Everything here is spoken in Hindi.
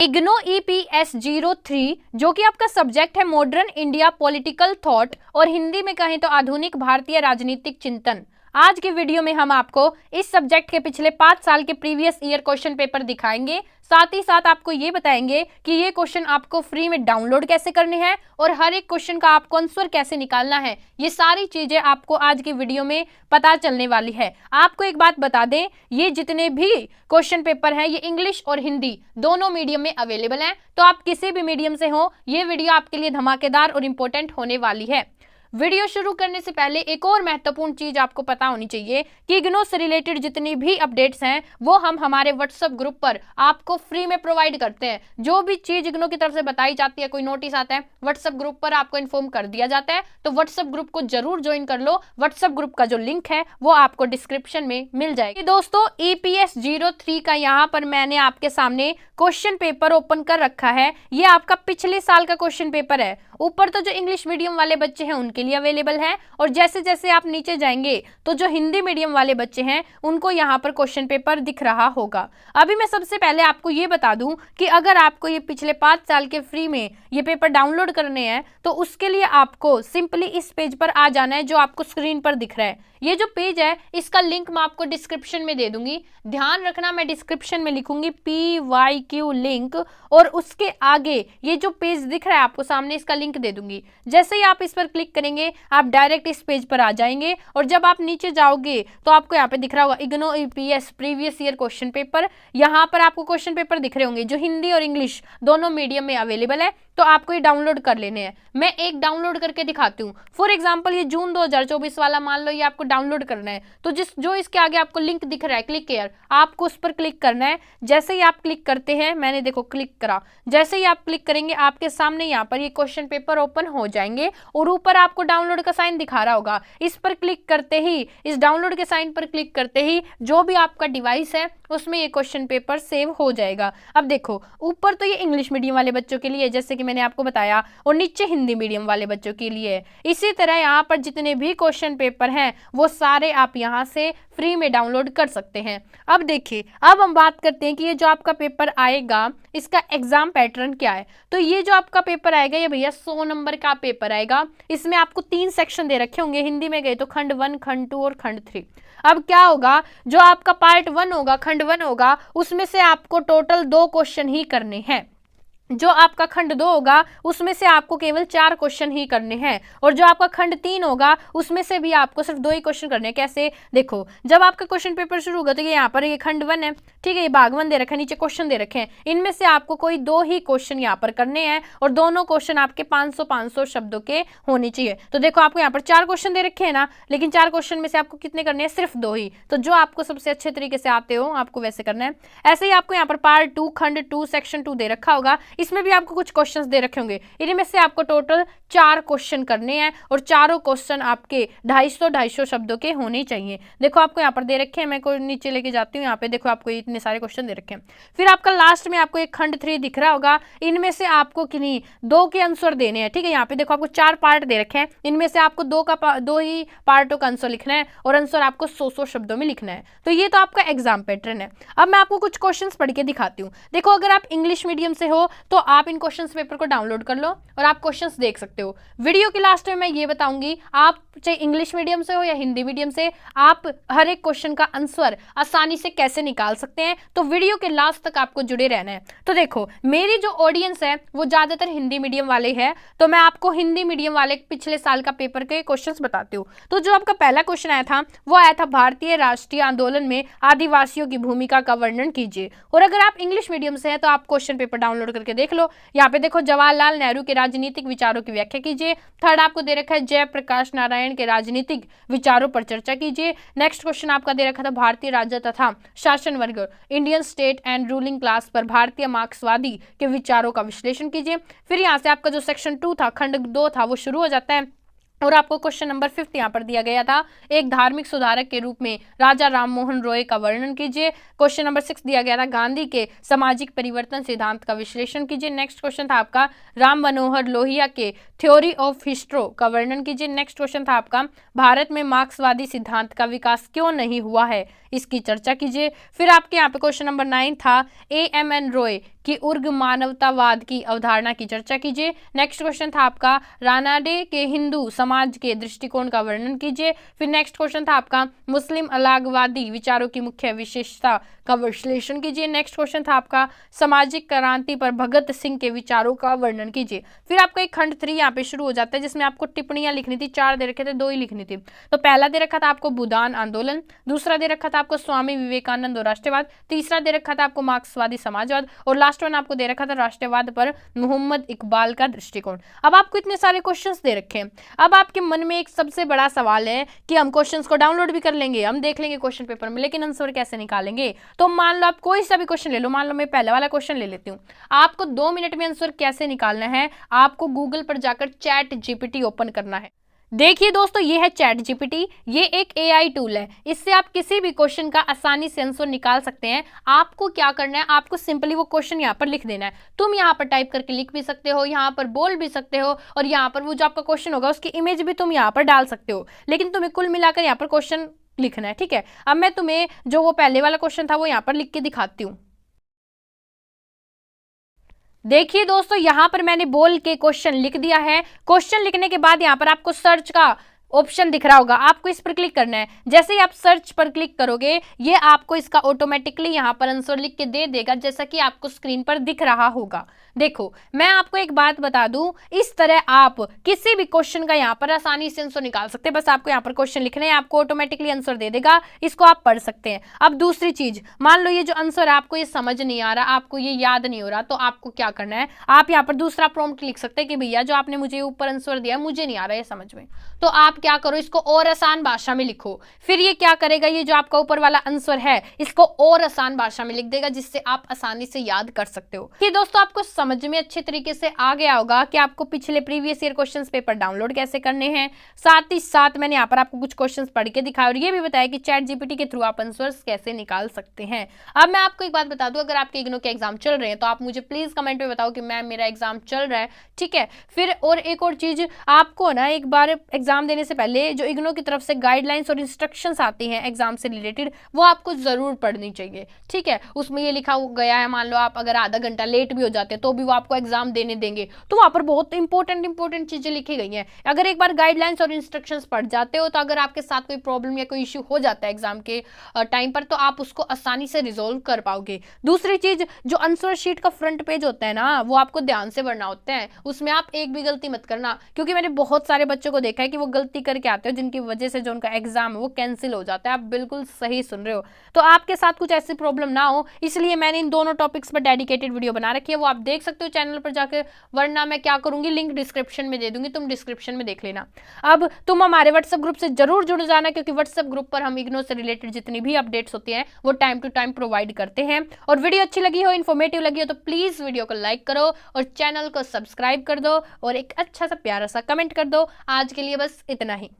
इग्नो EPS03 जो कि आपका सब्जेक्ट है मॉडर्न इंडिया पॉलिटिकल थॉट और हिंदी में कहें तो आधुनिक भारतीय राजनीतिक चिंतन। आज के वीडियो में हम आपको इस सब्जेक्ट के पिछले 5 साल के प्रीवियस ईयर क्वेश्चन पेपर दिखाएंगे। साथ ही साथ आपको ये बताएंगे कि ये क्वेश्चन आपको फ्री में डाउनलोड कैसे करने हैं और हर एक क्वेश्चन का आपको आंसर कैसे निकालना है। ये सारी चीजें आपको आज की वीडियो में पता चलने वाली है। आपको एक बात बता दें, ये जितने भी क्वेश्चन पेपर हैं ये इंग्लिश और हिंदी दोनों मीडियम में अवेलेबल हैं, तो आप किसी भी मीडियम से हो ये वीडियो आपके लिए धमाकेदार और इंपॉर्टेंट होने वाली है। वीडियो शुरू करने से पहले एक और महत्वपूर्ण चीज आपको पता होनी चाहिए कि इग्नो से रिलेटेड जितनी भी अपडेट्स हैं वो हम हमारे व्हाट्सएप ग्रुप पर आपको फ्री में प्रोवाइड करते हैं। जो भी चीज इग्नो की तरफ से बताई जाती है, कोई नोटिस आता है, व्हाट्सएप ग्रुप पर आपको इन्फॉर्म कर दिया जाता है, तो व्हाट्सएप ग्रुप को जरूर ज्वाइन कर लो। व्हाट्सएप ग्रुप का जो लिंक है वो आपको डिस्क्रिप्शन में मिल जाएगी। दोस्तों, EPS03 का यहाँ पर मैंने आपके सामने क्वेश्चन पेपर ओपन कर रखा है। ये आपका पिछले साल का क्वेश्चन पेपर है। ऊपर तो जो इंग्लिश मीडियम वाले बच्चे हैं उनके लिए अवेलेबल है और जैसे जैसे आप नीचे जाएंगे तो जो हिंदी मीडियम वाले बच्चे हैं उनको यहाँ पर क्वेश्चन पेपर दिख रहा होगा। अभी मैं सबसे पहले आपको ये बता दूं कि अगर आपको ये पिछले 5 साल के फ्री में ये पेपर डाउनलोड करने हैं तो उसके लिए आपको सिंपली इस पेज पर आ जाना है जो आपको स्क्रीन पर दिख रहा है। ये जो पेज है इसका लिंक मैं आपको डिस्क्रिप्शन में दे दूंगी। ध्यान रखना, मैं डिस्क्रिप्शन में लिखूंगी PYQ लिंक और उसके आगे ये जो पेज दिख रहा है आपको सामने, इसका लिंक दे दूंगी। जैसे ही आप इस पर क्लिक करेंगे आप डायरेक्ट इस पेज पर आ जाएंगे और जब आप नीचे जाओगे तो आपको यहाँ पे दिख रहा होगा IGNOU EPS previous year question paper. यहाँ पर आपको क्वेश्चन पेपर दिख रहे होंगे जो हिंदी और इंग्लिश दोनों मीडियम में अवेलेबल है, तो आपको ये डाउनलोड कर लेने हैं। मैं एक डाउनलोड करके दिखाती हूँ। फॉर एग्जाम्पल ये जून 2024 वाला मान लो ये आपको डाउनलोड करना है, तो जो इसके आगे आपको लिंक दिख रहा है क्लिक हियर, आपको उस पर क्लिक करना है। जैसे ही आप क्लिक करते हैं, मैंने देखो क्लिक करा, जैसे ही आप क्लिक करेंगे आपके सामने यहाँ पर ये क्वेश्चन पेपर ओपन हो जाएंगे और ऊपर आपको डाउनलोड का साइन दिखा रहा होगा। इस पर क्लिक करते ही, इस डाउनलोड के साइन पर क्लिक करते ही जो भी आपका डिवाइस है उसमें ये क्वेश्चन पेपर सेव हो जाएगा। अब देखो ऊपर तो ये इंग्लिश मीडियम वाले बच्चों के लिए जैसे कि मैंने आपको बताया और नीचे हिंदी मीडियम वाले बच्चों के लिए। इसी तरह यहाँ पर जितने भी क्वेश्चन पेपर हैं वो सारे आप यहाँ से फ्री में डाउनलोड कर सकते हैं। अब देखिए, अब हम बात करते हैं कि ये जो आपका पेपर आएगा इसका एग्जाम पैटर्न क्या है। तो ये जो आपका पेपर आएगा ये भैया 100 नंबर का पेपर आएगा। इसमें आपको 3 सेक्शन दे रखे होंगे। हिंदी में गए तो खंड 1, खंड 2 और खंड 3। अब क्या होगा, जो आपका पार्ट 1 होगा, खंड 1 होगा, उसमें से आपको टोटल 2 क्वेश्चन ही करने हैं। जो आपका खंड 2 होगा उसमें से आपको केवल 4 क्वेश्चन ही करने हैं और जो आपका खंड 3 होगा उसमें से भी आपको सिर्फ 2 ही क्वेश्चन करने हैं। कैसे, देखो जब आपका क्वेश्चन पेपर शुरू होगा तो ये यहाँ पर ये खंड 1 है, ठीक है, ये भाग 1 दे रखा है, नीचे क्वेश्चन दे रखे हैं। इनमें से आपको कोई 2 ही क्वेश्चन यहाँ पर करने हैं और दोनों क्वेश्चन आपके 500 शब्दों के होने चाहिए। तो देखो आपको यहाँ पर 4 क्वेश्चन दे रखे हैं ना, लेकिन 4 क्वेश्चन में से आपको कितने करने हैं, सिर्फ 2 ही। तो जो आपको सबसे अच्छे तरीके से आते हो आपको वैसे करना है। ऐसे ही आपको यहाँ पर पार्ट 2, खंड 2, सेक्शन 2 दे रखा होगा। इसमें भी आपको कुछ क्वेश्चंस दे रखे होंगे। इनमें से आपको टोटल 4 क्वेश्चन करने हैं और चारों क्वेश्चन आपके 250 शब्दों के होने चाहिए। देखो आपको यहाँ पर दे रखे हैं, मैं को नीचे लेके जाती हूँ। यहाँ पे देखो आपको इतने सारे क्वेश्चन दे रखे हैं। फिर आपका लास्ट में आपको एक खंड 3 दिख रहा होगा। इनमें से आपको किन्हीं 2 के आंसर देने हैं, ठीक है। यहाँ पे देखो आपको 4 पार्ट दे रखे हैं, इनमें से आपको 2 ही पार्टों का आंसर लिखना है और आंसर आपको 100 शब्दों में लिखना है। तो ये तो आपका एग्जाम पैटर्न है। अब मैं आपको कुछ क्वेश्चन पढ़ के दिखाती हूँ। देखो अगर आप इंग्लिश मीडियम से हो तो आप इन क्वेश्चन पेपर को डाउनलोड कर लो और आप क्वेश्चंस देख सकते हो। वीडियो के लास्ट में मैं ये बताऊंगी, आप चाहे इंग्लिश मीडियम से हो या हिंदी मीडियम से, आप हर एक क्वेश्चन का आंसर आसानी से कैसे निकाल सकते हैं। तो वीडियो के लास्ट तक आपको जुड़े रहना है। तो देखो मेरी जो ऑडियंस है वो ज्यादातर हिंदी मीडियम वाले हैं, तो मैं आपको हिंदी मीडियम वाले पिछले साल का पेपर के क्वेश्चन बताती हूँ। तो जो आपका पहला क्वेश्चन आया था वो आया था भारतीय राष्ट्रीय आंदोलन में आदिवासियों की भूमिका का वर्णन कीजिए। और अगर आप इंग्लिश मीडियम से है तो आप क्वेश्चन पेपर डाउनलोड करके देख लो। यहाँ पे देखो जवाहरलाल नेहरू के राजनीतिक विचारों की व्याख्या कीजिए। थर्ड आपको दे रखा है जयप्रकाश नारायण के राजनीतिक विचारों पर चर्चा कीजिए। नेक्स्ट क्वेश्चन आपका दे रखा था भारतीय राज्य तथा शासन वर्ग Indian state and ruling class पर भारतीय मार्क्सवादी के विचारों का विश्लेषण कीजिए। फिर यहाँ से आपका जो सेक्शन 2 था, खंड 2 था, वो शुरू हो जाता है और आपको क्वेश्चन नंबर 5 यहाँ पर दिया गया था, एक धार्मिक सुधारक के रूप में राजा राम मोहन रॉय का वर्णन कीजिए। क्वेश्चन नंबर 6 दिया गया था, गांधी के सामाजिक परिवर्तन सिद्धांत का विश्लेषण कीजिए। नेक्स्ट क्वेश्चन था आपका, राम मनोहर लोहिया के थ्योरी ऑफ हिस्ट्रो का वर्णन कीजिए। नेक्स्ट क्वेश्चन था आपका, भारत में मार्क्सवादी सिद्धांत का विकास क्यों नहीं हुआ है, इसकी चर्चा कीजिए। फिर आपके यहाँ पे क्वेश्चन नंबर 9 था AMN रॉय की उर्ग मानवतावाद की अवधारणा की चर्चा कीजिए। नेक्स्ट क्वेश्चन था आपका रानाडे के हिंदू समाज के दृष्टिकोण का वर्णन कीजिए। फिर नेक्स्ट क्वेश्चन था आपका मुस्लिम अलगाववादी विचारों की मुख्य विशेषता का विश्लेषण कीजिए। नेक्स्ट क्वेश्चन था आपका सामाजिक क्रांति पर भगत सिंह के विचारों का वर्णन कीजिए। फिर आपका एक खंड 3 यहाँ पे शुरू हो जाता है जिसमें आपको टिप्पणियां लिखनी थी, 4 दे रखे थे, 2 ही लिखनी थी। तो पहला दे रखा था आपको भूदान आंदोलन, दूसरा दे रखा था आपको स्वामी विवेकानंद और राष्ट्रवाद, तीसरा दे रखा था आपको मार्क्सवादी समाजवाद और लास्ट वन आपको दे रखा था राष्ट्रवाद पर मोहम्मद इकबाल का दृष्टिकोण। अब आपको इतने सारे क्वेश्चंस दे रखे हैं। अब आपके मन में एक सबसे बड़ा सवाल है कि हम क्वेश्चंस को डाउनलोड भी कर लेंगे, हम देख लेंगे क्वेश्चन पेपर में, लेकिन आंसर कैसे निकालेंगे। तो मान लो आप कोई सा भी क्वेश्चन ले लो, मान लो मैं पहला वाला क्वेश्चन ले लेती हूँ। आपको 2 मिनट में आंसर कैसे निकालना है, आपको गूगल पर जाकर चैट जीपीटी ओपन करना है। देखिए दोस्तों, ये है चैट जीपीटी, ये एक एआई टूल है। इससे आप किसी भी क्वेश्चन का आसानी से आंसर निकाल सकते हैं। आपको क्या करना है, आपको सिंपली वो क्वेश्चन यहाँ पर लिख देना है। तुम यहाँ पर टाइप करके लिख भी सकते हो, यहाँ पर बोल भी सकते हो, और यहाँ पर वो जो आपका क्वेश्चन होगा उसकी इमेज भी तुम यहाँ पर डाल सकते हो, लेकिन तुम्हें कुल मिलाकर यहाँ पर क्वेश्चन लिखना है। ठीक है, अब मैं तुम्हें जो वो पहले वाला क्वेश्चन था वो यहाँ पर लिख के दिखाती हूँ। देखिए दोस्तों, यहां पर मैंने बोल के क्वेश्चन लिख दिया है। क्वेश्चन लिखने के बाद यहां पर आपको सर्च का ऑप्शन दिख रहा होगा, आपको इस पर क्लिक करना है। जैसे ही आप सर्च पर क्लिक करोगे ये आपको इसका ऑटोमेटिकली यहां पर आंसर लिख के दे देगा, जैसा कि आपको स्क्रीन पर दिख रहा होगा। देखो, मैं आपको एक बात बता दूं, इस तरह आप किसी भी क्वेश्चन का यहां पर आसानी से आंसर निकाल सकते हैं। बस आपको यहां पर क्वेश्चन लिखना है, आपको ऑटोमेटिकली आंसर दे देगा, इसको आप पढ़ सकते हैं। अब दूसरी चीज, मान लो ये जो आंसर आपको ये समझ नहीं आ रहा, आपको ये याद नहीं हो रहा, तो आपको क्या करना है, आप यहाँ पर दूसरा प्रॉम्प्ट लिख सकते हैं कि भैया जो आपने मुझे ऊपर आंसर दिया मुझे नहीं आ रहा है समझ में, तो आप क्या करो, इसको और आसान भाषा में लिखो। फिर ये क्या करेगा, ये जो आपका ऊपर वाला आंसर है इसको और आसान भाषा में लिख देगा, जिससे आप आसानी से याद कर सकते हो। कि दोस्तों आपको समझ में अच्छे तरीके से आ गया होगा कि आपको पिछले previous year questions paper download कैसे करने हैं। साथ ही साथ मैंने यहाँ पर आपको कुछ क्वेश्चंस पढ़ के दिखाया और ये भी बताया कि चैट जीपीटी के थ्रू आप आंसर्स कैसे निकाल सकते हैं। अब मैं आपको एक बात बता दूं, अगर आपके इग्नो के एग्जाम चल रहे हैं तो आप मुझे प्लीज कमेंट में बताओ कि मैम मेरा एग्जाम चल रहा है। ठीक है, फिर और एक और चीज, आपको ना एक बार एग्जाम देने से पहले जो इग्नो की तरफ से गाइडलाइंस और इंस्ट्रक्शंस आती हैं एग्जाम से रिलेटेड, वो आपको जरूर पढ़नी चाहिए। ठीक है, उसमें ये लिखा गया है, मान लो आप अगर आधा घंटा लेट भी हो जाते हैं तो भी वो आपको एग्जाम देने देंगे, तो वहां पर बहुत इंपॉर्टेंट चीजें लिखी गई हैं। अगर एक बार गाइडलाइंस और इंस्ट्रक्शंस पढ़ जाते हो तो अगर आपके साथ कोई प्रॉब्लम या कोई इश्यू हो जाता है एग्जाम के टाइम पर, तो आप उसको आसानी से रिजोल्व कर पाओगे। दूसरी चीज, जो आंसर शीट का फ्रंट पेज होता है ना, वो आपको ध्यान से पढ़ना होता है, उसमें आप एक भी गलती मत करना, क्योंकि मैंने बहुत सारे बच्चों को देखा है कि वो गलती करके आते हो जिनकी वजह से जो उनका एग्जाम है वो कैंसिल हो जाता है। आप बिल्कुल सही सुन रहे हो, तो आपके साथ कुछ ऐसी प्रॉब्लम ना हो, इसलिए मैंने इन दोनों टॉपिक्स पर डेडिकेटेड वीडियो बना रखी है, वो आप देख सकते हो चैनल पर जाकर, वरना मैं क्या करूंगी लिंक डिस्क्रिप्शन में दे दूंगी, तुम डिस्क्रिप्शन में देख लेना। अब तुम हमारे व्हाट्सएप ग्रुप से जरूर जुड़ जाना, क्योंकि व्हाट्सएप ग्रुप पर हम इग्नो से रिलेटेड जितनी भी अपडेट्स होती हैं वो टाइम टू टाइम प्रोवाइड करते हैं। और वीडियो अच्छी लगी हो, इन्फॉर्मेटिव लगी हो तो प्लीज वीडियो को लाइक करो और चैनल को सब्सक्राइब कर दो और एक अच्छा सा प्यारा सा कमेंट कर दो। आज के लिए बस इतना ही।